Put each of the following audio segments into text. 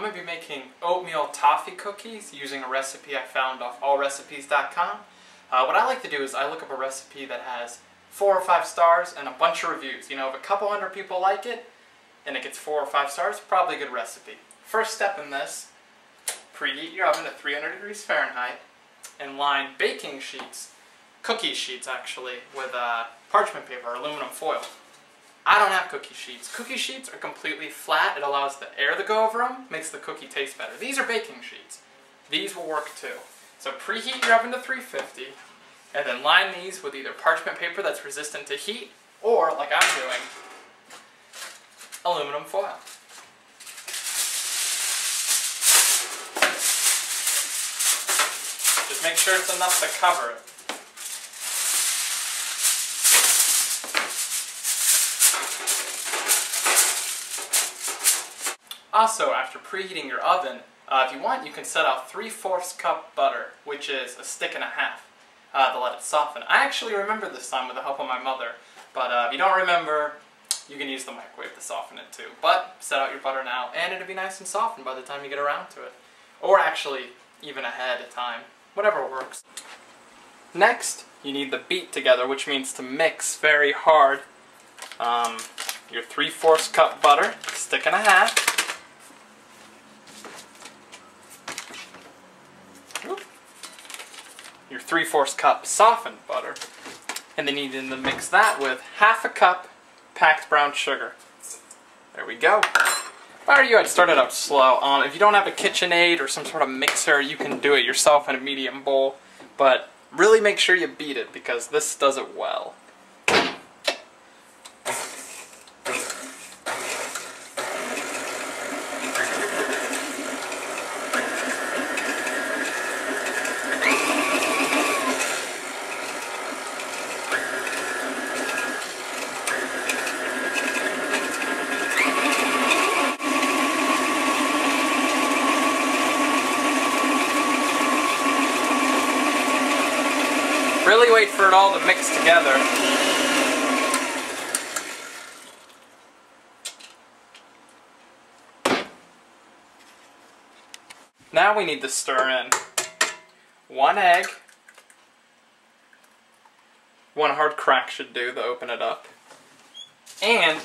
going to be making oatmeal toffee cookies using a recipe I found off allrecipes.com. What I like to do is I look up a recipe that has 4 or 5 stars and a bunch of reviews. You know, if a couple hundred people like it and it gets 4 or 5 stars, probably a good recipe. First step in this, preheat your oven at 300 degrees Fahrenheit and line baking sheets, cookie sheets actually, with parchment paper or aluminum foil. I don't have cookie sheets. Cookie sheets are completely flat. It allows the air to go over them, makes the cookie taste better. These are baking sheets. These will work too. So preheat your oven to 350 and then line these with either parchment paper that's resistant to heat or, like I'm doing, aluminum foil. Just make sure it's enough to cover it. Also, after preheating your oven, if you want, you can set out 3/4 cup butter, which is a stick and a half, to let it soften. I actually remember this time with the help of my mother, but if you don't remember, you can use the microwave to soften it too. But set out your butter now, and it'll be nice and softened by the time you get around to it. Or actually, even ahead of time. Whatever works. Next, you need the beat together, which means to mix very hard your 3/4 cup butter, stick and a half, your 3/4 cup softened butter, and then you need to mix that with 1/2 cup packed brown sugar. There we go. If I were you, I'd start it out slow. If you don't have a KitchenAid or some sort of mixer, you can do it yourself in a medium bowl, but really make sure you beat it because this does it well. Really wait for it all to mix together. Now we need to stir in 1 egg. 1 hard crack should do to open it up. And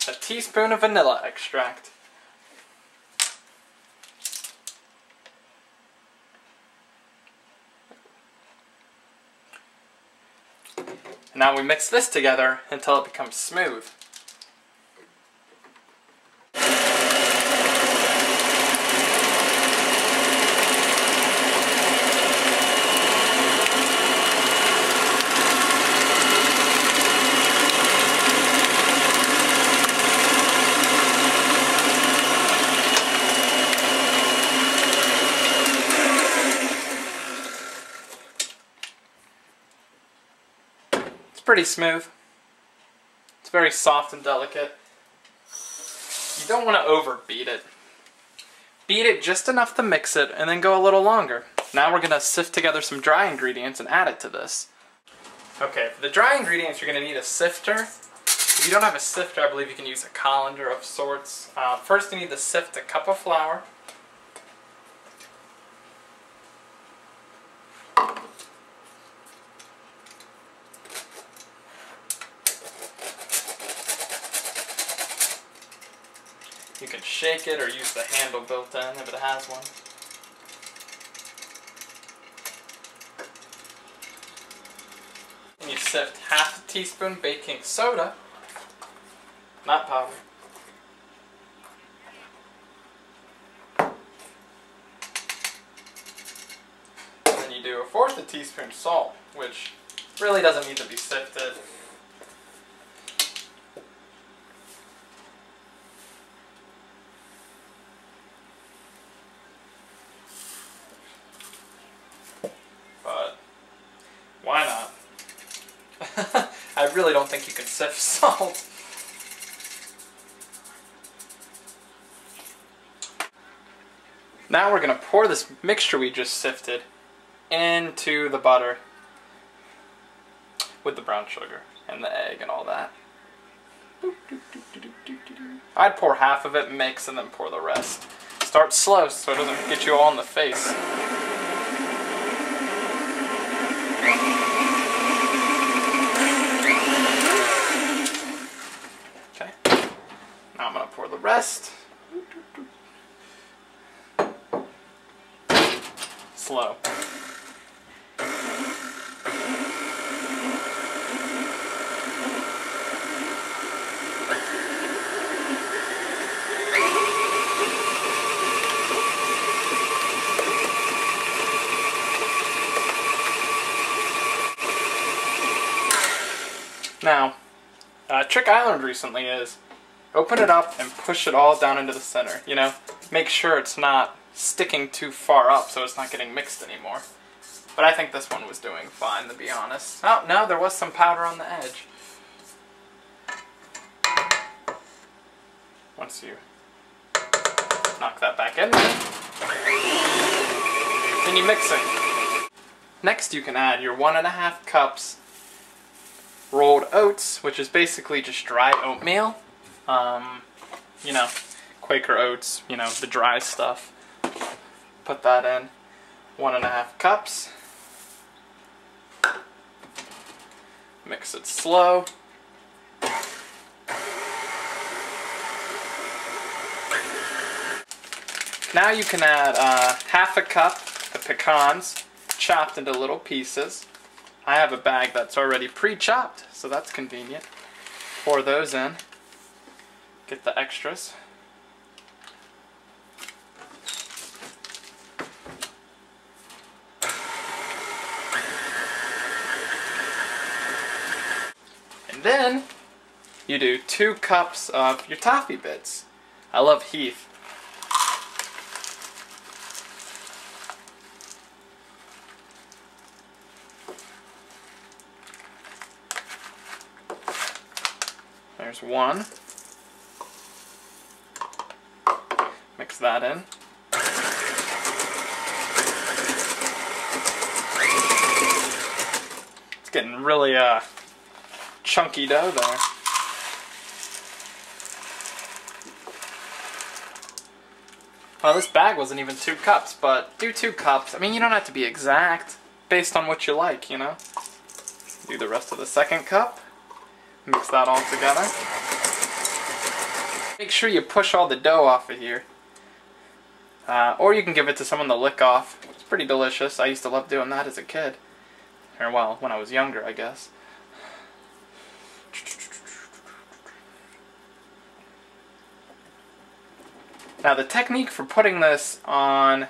a teaspoon of vanilla extract. Now we mix this together until it becomes smooth. Pretty smooth. It's very soft and delicate. You don't want to overbeat it. Beat it just enough to mix it and then go a little longer. Now we're going to sift together some dry ingredients and add it to this. Okay, for the dry ingredients you're going to need a sifter. If you don't have a sifter, I believe you can use a colander of sorts. First you need to sift a cup of flour. You can shake it or use the handle built in if it has one. And you sift 1/2 teaspoon baking soda, not powder. And then you do 1/4 teaspoon salt, which really doesn't need to be sifted. Why not? I really don't think you can sift salt. Now we're going to pour this mixture we just sifted into the butter with the brown sugar and the egg and all that. I'd pour half of it, mix, and then pour the rest. Start slow so it doesn't get you all in the face. Okay, now I'm going to pour the rest. Slow. Now, trick I learned recently is open it up and push it all down into the center, you know? Make sure it's not sticking too far up so it's not getting mixed anymore. But I think this one was doing fine, to be honest. Oh, no, there was some powder on the edge. Once you knock that back in, continue mixing. Next you can add your 1.5 cups rolled oats, which is basically just dry oatmeal. You know, Quaker oats, you know, the dry stuff. Put that in. 1.5 cups. Mix it slow. Now you can add half a cup of pecans, chopped into little pieces. I have a bag that's already pre-chopped, so that's convenient. Pour those in. Get the extras. And then you do 2 cups of your toffee bits. I love Heath. There's 1. Mix that in. It's getting really chunky dough there. Well, this bag wasn't even 2 cups, but do 2 cups. I mean, you don't have to be exact, based on what you like, you know? Do the rest of the 2nd cup. Mix that all together. Make sure you push all the dough off of here. Or you can give it to someone to lick off. It's pretty delicious. I used to love doing that as a kid. Or, well, when I was younger, I guess. Now, the technique for putting this on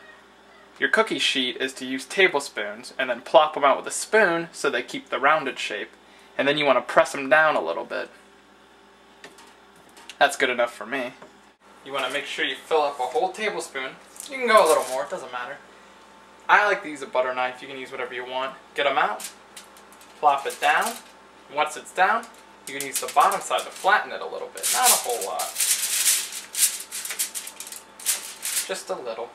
your cookie sheet is to use tablespoons and then plop them out with a spoon so they keep the rounded shape. And then you want to press them down a little bit. That's good enough for me. You want to make sure you fill up a whole tablespoon. You can go a little more, it doesn't matter. I like to use a butter knife, you can use whatever you want. Get them out, plop it down. Once it's down, you can use the bottom side to flatten it a little bit. Not a whole lot. Just a little.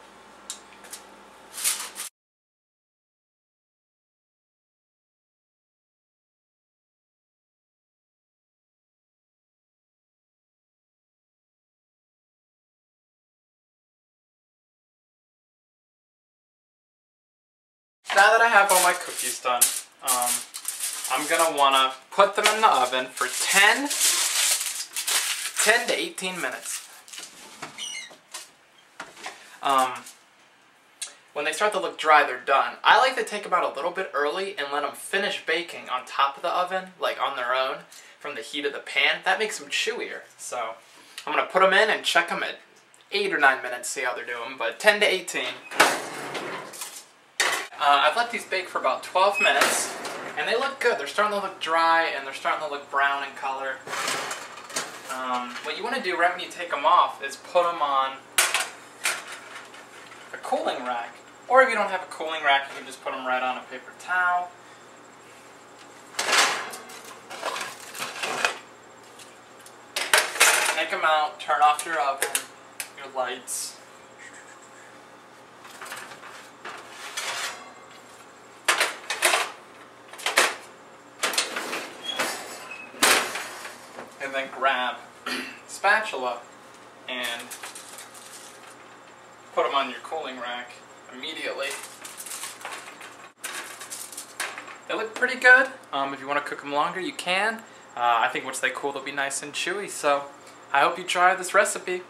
Now that I have all my cookies done, I'm going to want to put them in the oven for 10 to 18 minutes. When they start to look dry, they're done. I like to take them out a little bit early and let them finish baking on top of the oven, like on their own, from the heat of the pan. That makes them chewier. So I'm going to put them in and check them at 8 or 9 minutes, see how they're doing, but 10 to 18. I've let these bake for about 12 minutes, and they look good. They're starting to look dry, and they're starting to look brown in color. What you want to do right when you take them off is put them on a cooling rack. Or if you don't have a cooling rack, you can just put them right on a paper towel. Take them out, turn off your oven, your lights. And then grab spatula and put them on your cooling rack immediately. They look pretty good. If you want to cook them longer, you can. I think once they cool, they'll be nice and chewy. So I hope you try this recipe.